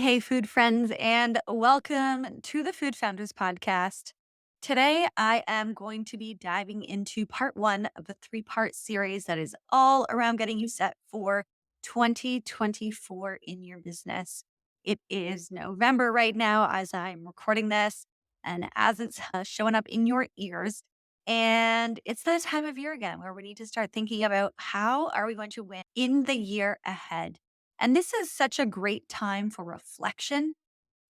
Hey, food friends, and welcome to the Food Founders Podcast. Today, I am going to be diving into part one of the three-part series that is all around getting you set for 2024 in your business. It is November right now as I'm recording this, and as it's showing up in your ears. And it's that time of year again where we need to start thinking about how are we going to win in the year ahead. And this is such a great time for reflection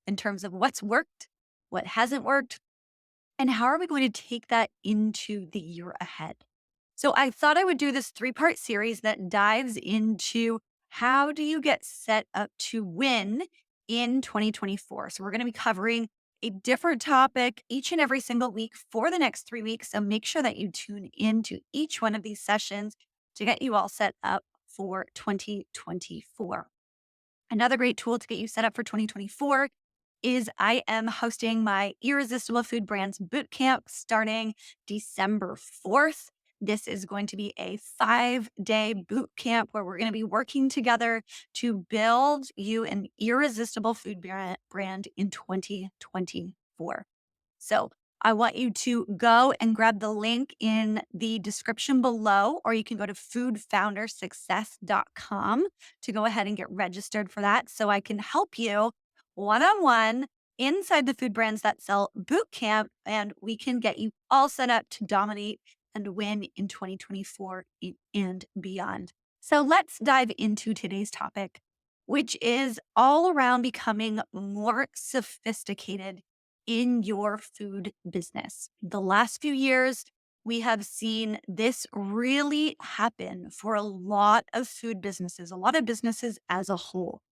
in terms of what's worked, what hasn't worked, and how are we going to take that into the year ahead. So I thought I would do this three-part series that dives into how do you get set up to win in 2024. So we're going to be covering a different topic each and every single week for the next 3 weeks. So make sure that you tune into each one of these sessions to get you all set up for 2024. Another great tool to get you set up for 2024 is I am hosting my Irresistible Food Brands Bootcamp starting December 4th. This is going to be a 5-day boot camp where we're going to be working together to build you an irresistible food brand in 2024. So I want you to go and grab the link in the description below, or you can go to foodfoundersuccess.com to go ahead and get registered for that so I can help you one-on-one inside the Food Brands That Sell Bootcamp, and we can get you all set up to dominate and win in 2024 and beyond. So let's dive into today's topic, which is all around becoming more sophisticated in your food business. The last few years, we have seen this really happen for a lot of food businesses, a lot of businesses as a whole.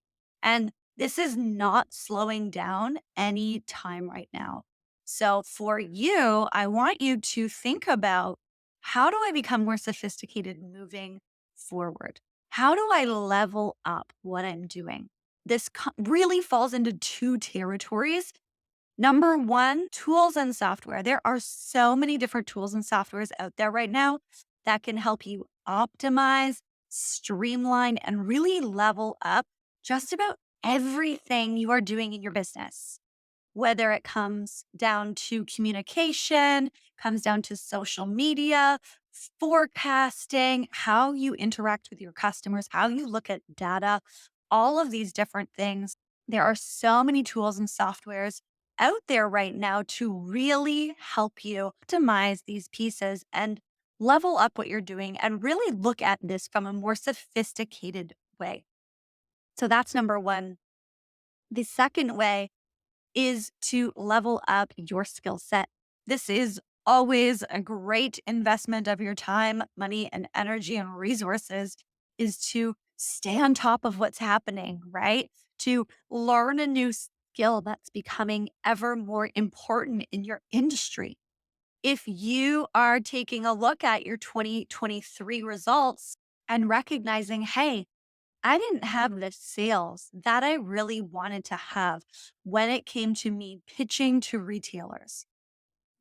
And this is not slowing down any time right now. So for you, I want you to think about, how do I become more sophisticated moving forward? How do I level up what I'm doing? This really falls into two territories. Number one, tools and software. There are so many different tools and softwares out there right now that can help you optimize, streamline, and really level up just about everything you are doing in your business. Whether it comes down to communication, comes down to social media, forecasting, how you interact with your customers, how you look at data, all of these different things. There are so many tools and softwares out there right now to really help you optimize these pieces and level up what you're doing and really look at this from a more sophisticated way. So that's number one. The second way is to level up your skill set. This is always a great investment of your time, money, and energy and resources, is to stay on top of what's happening, right? To learn a new skill that's becoming ever more important in your industry. If you are taking a look at your 2023 results and recognizing, hey, I didn't have the sales that I really wanted to have when it came to me pitching to retailers.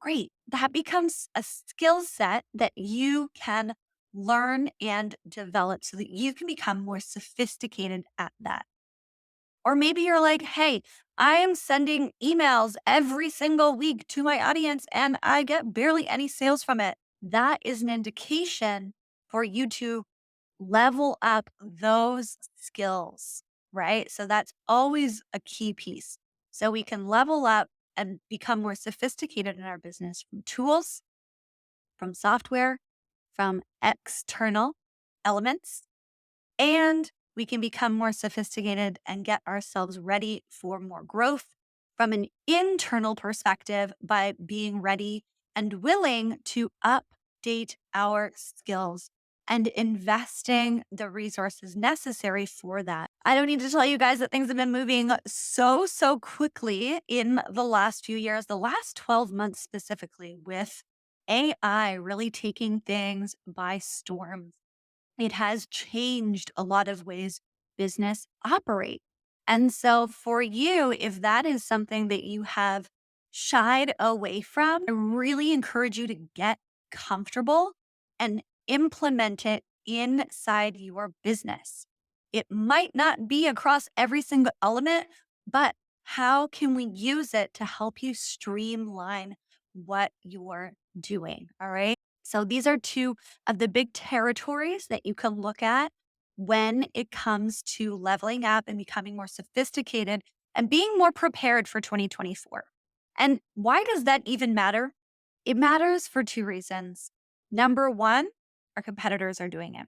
Great. That becomes a skill set that you can learn and develop so that you can become more sophisticated at that. Or maybe you're like, hey, I am sending emails every single week to my audience and I get barely any sales from it. That is an indication for you to level up those skills, right? So that's always a key piece. So we can level up and become more sophisticated in our business from tools, from software, from external elements, and we can become more sophisticated and get ourselves ready for more growth from an internal perspective by being ready and willing to update our skills and investing the resources necessary for that. I don't need to tell you guys that things have been moving so quickly in the last few years, the last 12 months specifically, with AI really taking things by storm. It has changed a lot of ways business operate. And so for you, if that is something that you have shied away from, I really encourage you to get comfortable and implement it inside your business. It might not be across every single element, but how can we use it to help you streamline what you're doing? All right. So these are two of the big territories that you can look at when it comes to leveling up and becoming more sophisticated and being more prepared for 2024. And why does that even matter? It matters for two reasons. Number one, our competitors are doing it.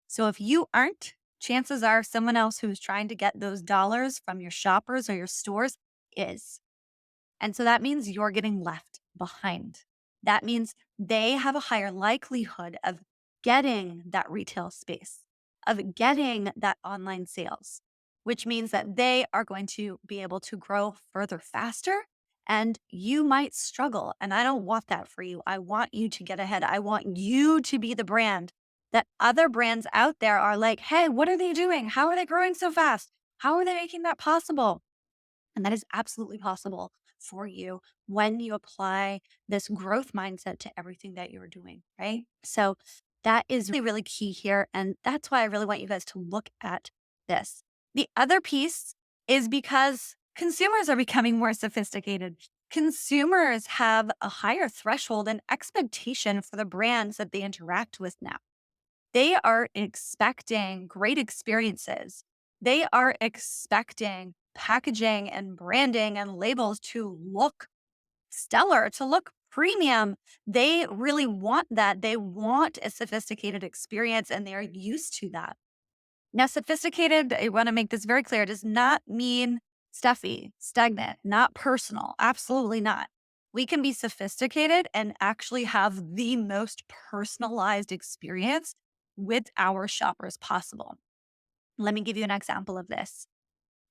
So if you aren't, chances are someone else who's trying to get those dollars from your shoppers or your stores is. And so that means you're getting left behind. That means they have a higher likelihood of getting that retail space, of getting that online sales, which means that they are going to be able to grow further faster and you might struggle. And I don't want that for you. I want you to get ahead. I want you to be the brand that other brands out there are like, hey, what are they doing? How are they growing so fast? How are they making that possible? And that is absolutely possible for you when you apply this growth mindset to everything that you're doing, right? So that is really, really key here. And that's why I really want you guys to look at this. The other piece is because consumers are becoming more sophisticated. Consumers have a higher threshold and expectation for the brands that they interact with now. They are expecting great experiences. They are expecting packaging and branding and labels to look stellar, to look premium. They really want that. They want a sophisticated experience and they're used to that. Now, sophisticated, I want to make this very clear, does not mean stuffy, stagnant, not personal. Absolutely not. We can be sophisticated and actually have the most personalized experience with our shoppers possible. Let me give you an example of this.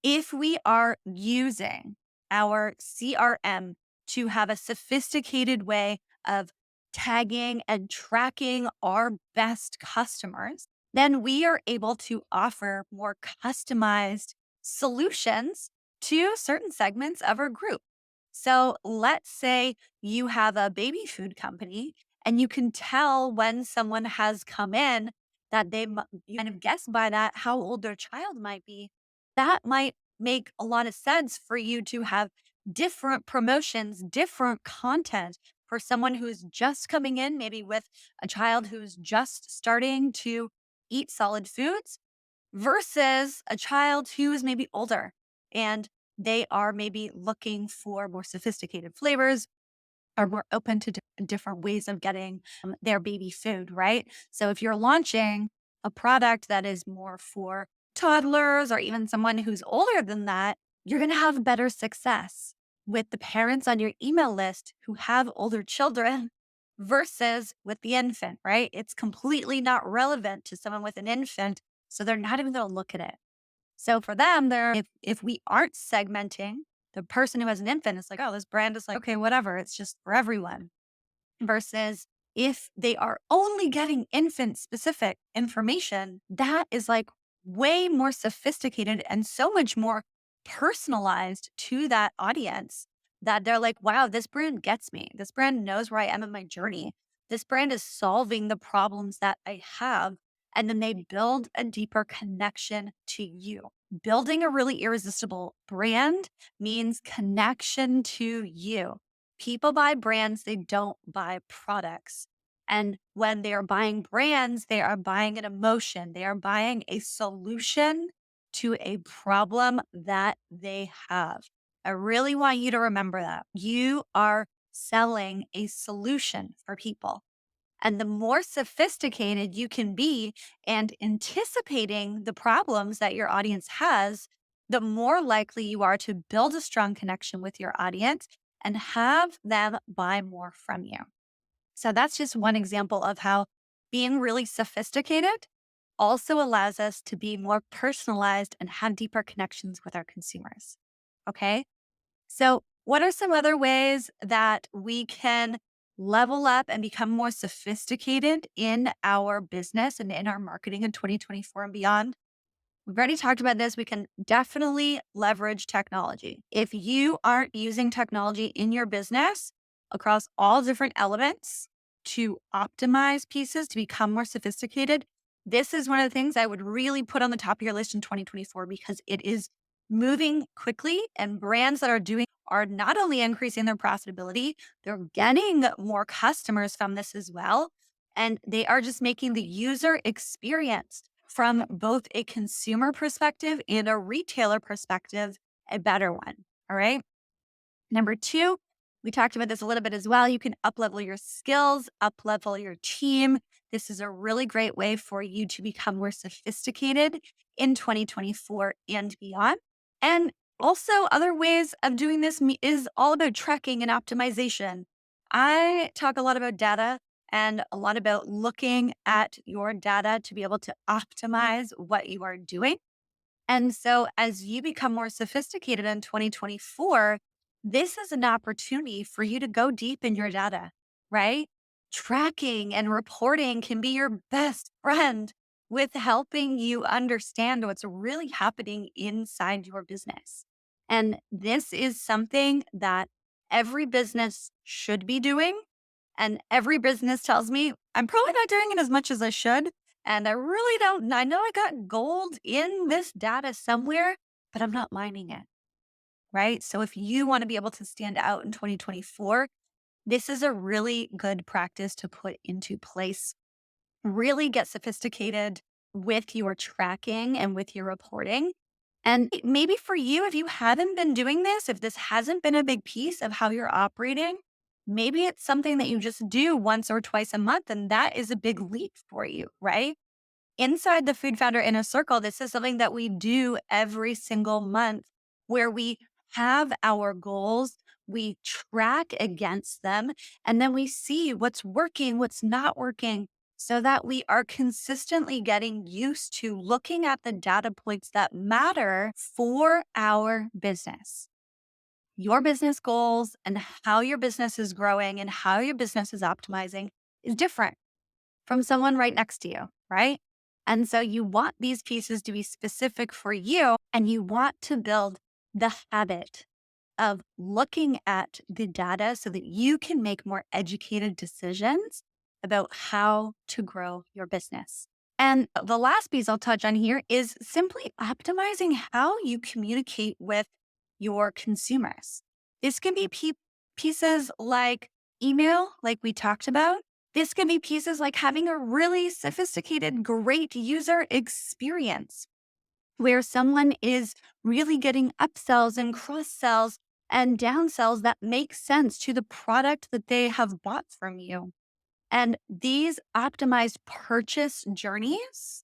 If we are using our CRM to have a sophisticated way of tagging and tracking our best customers, then we are able to offer more customized solutions to certain segments of our group. So let's say you have a baby food company and you can tell when someone has come in that you kind of guess by that how old their child might be. That might make a lot of sense for you to have different promotions, different content for someone who's just coming in, maybe with a child who's just starting to eat solid foods versus a child who is maybe older and they are maybe looking for more sophisticated flavors are more open to different ways of getting their baby food, right? So if you're launching a product that is more for toddlers or even someone who's older than that, you're going to have better success with the parents on your email list who have older children versus with the infant, right? It's completely not relevant to someone with an infant. So they're not even going to look at it. So for them, if we aren't segmenting, the person who has an infant is like, oh, this brand is like, okay, whatever. It's just for everyone. Versus if they are only getting infant specific information, that is like way more sophisticated and so much more personalized to that audience that they're like, wow, this brand gets me. This brand knows where I am in my journey. This brand is solving the problems that I have. And then they build a deeper connection to you. Building a really irresistible brand means connection to you. People buy brands, they don't buy products. And when they are buying brands, they are buying an emotion, they are buying a solution to a problem that they have. I really want you to remember that. You are selling a solution for people. And the more sophisticated you can be and anticipating the problems that your audience has, the more likely you are to build a strong connection with your audience and have them buy more from you. So that's just one example of how being really sophisticated also allows us to be more personalized and have deeper connections with our consumers. Okay. So, what are some other ways that we can level up and become more sophisticated in our business and in our marketing in 2024 and beyond? We've already talked about this. We can definitely leverage technology. If you aren't using technology in your business across all different elements to optimize pieces to become more sophisticated, this is one of the things I would really put on the top of your list in 2024 because it is moving quickly, and brands that are doing are not only increasing their profitability, they're getting more customers from this as well. And they are just making the user experience from both a consumer perspective and a retailer perspective a better one. All right. Number two, we talked about this a little bit as well. You can uplevel your skills, uplevel your team. This is a really great way for you to become more sophisticated in 2024 and beyond. And also, other ways of doing this is all about tracking and optimization. I talk a lot about data and a lot about looking at your data to be able to optimize what you are doing. And so, as you become more sophisticated in 2024, this is an opportunity for you to go deep in your data, right? Tracking and reporting can be your best friend with helping you understand what's really happening inside your business. And this is something that every business should be doing. And every business tells me I'm probably not doing it as much as I should. And I really don't, I know I got gold in this data somewhere, but I'm not mining it. Right. So if you want to be able to stand out in 2024, this is a really good practice to put into place. Really get sophisticated with your tracking and with your reporting. And maybe for you, if you haven't been doing this, if this hasn't been a big piece of how you're operating, maybe it's something that you just do once or twice a month. And that is a big leap for you, right? Inside the Food Founder Inner Circle, this is something that we do every single month where we have our goals, we track against them, and then we see what's working, what's not working, so that we are consistently getting used to looking at the data points that matter for our business. Your business goals and how your business is growing and how your business is optimizing is different from someone right next to you, right? And so you want these pieces to be specific for you, and you want to build the habit of looking at the data so that you can make more educated decisions about how to grow your business. And the last piece I'll touch on here is simply optimizing how you communicate with your consumers. This can be pieces like email, like we talked about. This can be pieces like having a really sophisticated, great user experience where someone is really getting upsells and cross sells and downsells that make sense to the product that they have bought from you. And these optimized purchase journeys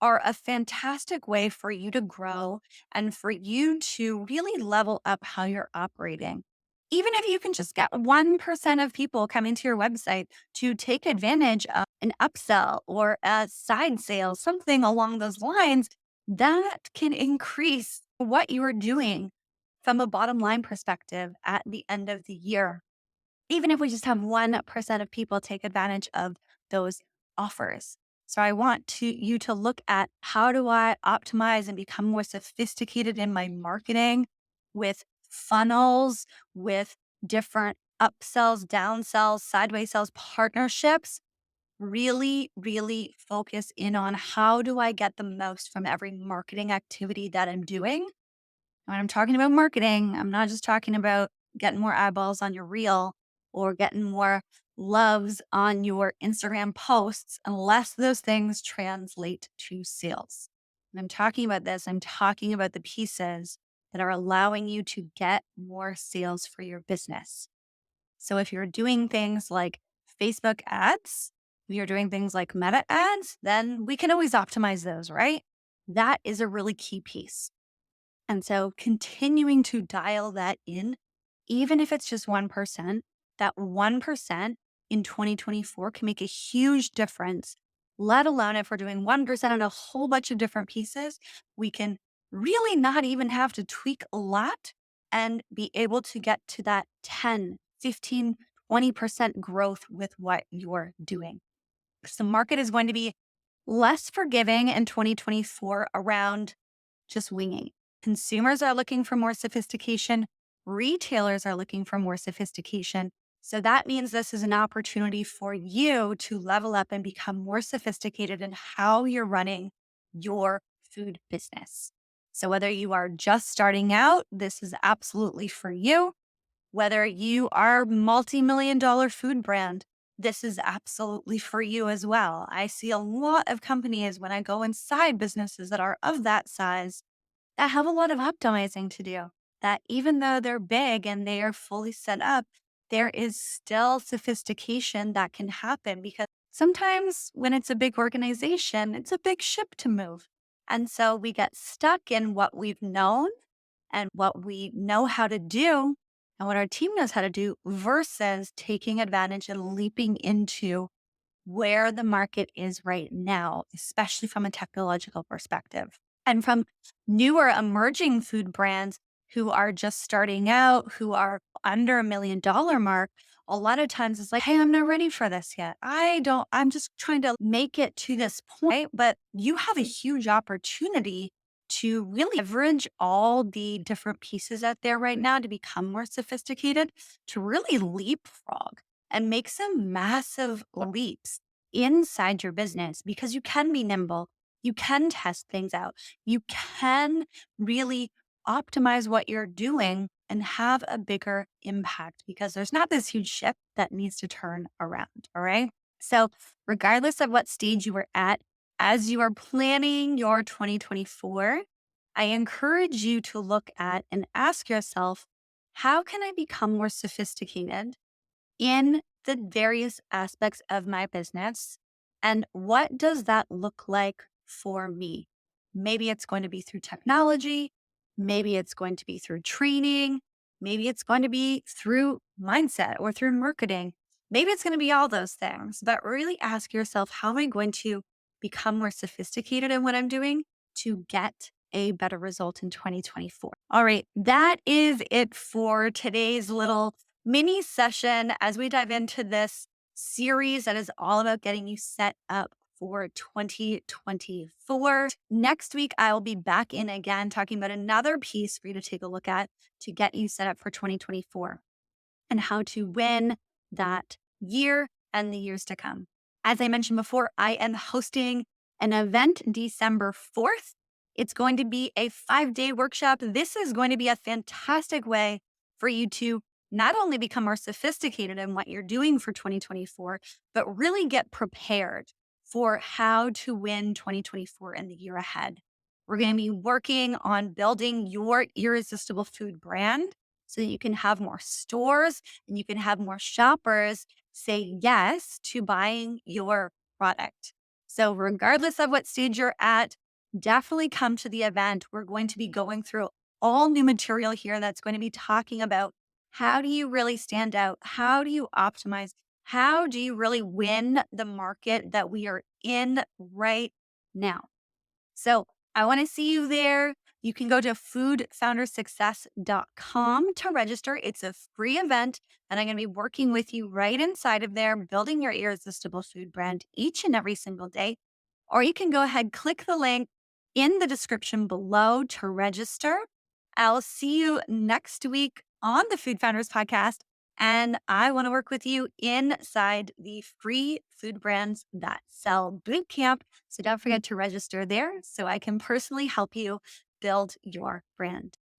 are a fantastic way for you to grow and for you to really level up how you're operating. Even if you can just get 1% of people coming to your website to take advantage of an upsell or a side sale, something along those lines, that can increase what you are doing from a bottom line perspective at the end of the year. Even if we just have 1% of people take advantage of those offers. So I want you to look at how do I optimize and become more sophisticated in my marketing with funnels, with different upsells, downsells, sideways sells, partnerships. Really, really focus in on how do I get the most from every marketing activity that I'm doing. When I'm talking about marketing, I'm not just talking about getting more eyeballs on your reel or getting more loves on your Instagram posts, unless those things translate to sales. When I'm talking about this, I'm talking about the pieces that are allowing you to get more sales for your business. So if you're doing things like Facebook ads, if you're doing things like meta ads, then we can always optimize those, right? That is a really key piece. And so continuing to dial that in, even if it's just 1%, that 1% in 2024 can make a huge difference, let alone if we're doing 1% on a whole bunch of different pieces, we can really not even have to tweak a lot and be able to get to that 10, 15, 20% growth with what you're doing. So the market is going to be less forgiving in 2024 around just winging. Consumers are looking for more sophistication. Retailers are looking for more sophistication. So that means this is an opportunity for you to level up and become more sophisticated in how you're running your food business. So whether you are just starting out, this is absolutely for you. Whether you are multi-million dollar food brand, this is absolutely for you as well. I see a lot of companies when I go inside businesses that are of that size that have a lot of optimizing to do. That even though they're big and they are fully set up, there is still sophistication that can happen because sometimes when it's a big organization, it's a big ship to move. And so we get stuck in what we've known and what we know how to do and what our team knows how to do versus taking advantage and leaping into where the market is right now, especially from a technological perspective. And from newer emerging food brands who are just starting out, who are under $1 million mark, a lot of times it's like, hey, I'm not ready for this yet. I'm just trying to make it to this point. But you have a huge opportunity to really leverage all the different pieces out there right now to become more sophisticated, to really leapfrog and make some massive leaps inside your business because you can be nimble. You can test things out. You can really optimize what you're doing and have a bigger impact because there's not this huge ship that needs to turn around. All right. So, regardless of what stage you were at, as you are planning your 2024, I encourage you to look at and ask yourself, how can I become more sophisticated in the various aspects of my business? And what does that look like for me? Maybe it's going to be through technology. Maybe it's going to be through training. Maybe it's going to be through mindset or through marketing. Maybe it's going to be all those things, but really ask yourself, how am I going to become more sophisticated in what I'm doing to get a better result in 2024? All right, that is it for today's little mini session as we dive into this series that is all about getting you set up for 2024. Next week, I will be back in again talking about another piece for you to take a look at to get you set up for 2024 and how to win that year and the years to come. As I mentioned before, I am hosting an event December 4th. It's going to be a 5-day workshop. This is going to be a fantastic way for you to not only become more sophisticated in what you're doing for 2024, but really get prepared for how to win 2024 and the year ahead. We're going to be working on building your irresistible food brand so that you can have more stores and you can have more shoppers say yes to buying your product. So, regardless of what stage you're at, definitely come to the event. We're going to be going through all new material here that's going to be talking about how do you really stand out? How do you optimize? How do you really win the market that we are in right now? So I want to see you there. You can go to foodfoundersuccess.com to register. It's a free event, and I'm going to be working with you right inside of there, building your irresistible food brand each and every single day. Or you can go ahead, click the link in the description below to register. I'll see you next week on the Food Founders Podcast. And I want to work with you inside the free food brands that sell bootcamp. So don't forget to register there so I can personally help you build your brand.